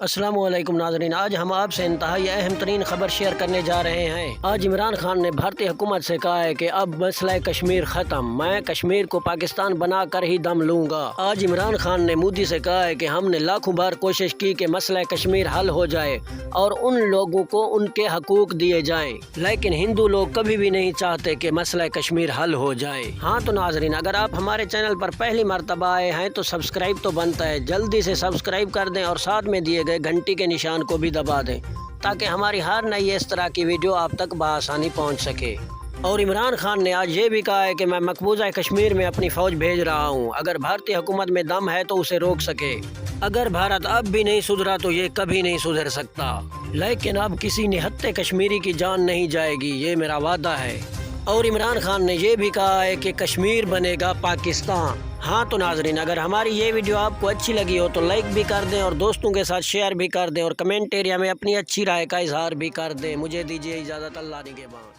अस्सलाम वालेकुम नाज़रीन, आज हम आपसे इंतहाई अहम तरीन खबर शेयर करने जा रहे हैं। आज इमरान खान ने भारतीय हुकूमत से कहा है कि अब मसला कश्मीर ख़त्म, मैं कश्मीर को पाकिस्तान बना कर ही दम लूँगा। आज इमरान खान ने मोदी से कहा है कि हमने लाखों बार कोशिश की कि मसला कश्मीर हल हो जाए और उन लोगों को उनके हकूक़ दिए जाएँ, लेकिन हिंदू लोग कभी भी नहीं चाहते कि मसला कश्मीर हल हो जाए। हाँ तो नाज़रीन, अगर आप हमारे चैनल पर पहली मरतबा आए हैं तो सब्सक्राइब तो बनता है, जल्दी से सब्सक्राइब कर दें और साथ में दिए गए घंटी के निशान को भी दबा दें ताकि हमारी हर नई इस तरह की वीडियो आप तक बआसानी पहुंच सके। और इमरान खान ने आज ये भी कहा है कि मैं मकबूजा कश्मीर में अपनी फ़ौज भेज रहा हूं, अगर भारतीय हुकूमत में दम है तो उसे रोक सके। अगर भारत अब भी नहीं सुधरा तो ये कभी नहीं सुधर सकता, लेकिन अब किसी निहत्थे कश्मीरी की जान नहीं जाएगी, ये मेरा वादा है। और इमरान खान ने ये भी कहा है कि कश्मीर बनेगा पाकिस्तान। हाँ तो नाजरीन, अगर हमारी ये वीडियो आपको अच्छी लगी हो तो लाइक भी कर दें और दोस्तों के साथ शेयर भी कर दें और कमेंट एरिया में अपनी अच्छी राय का इजहार भी कर दें। मुझे दीजिए इजाज़त, अल्लाह निगहबान।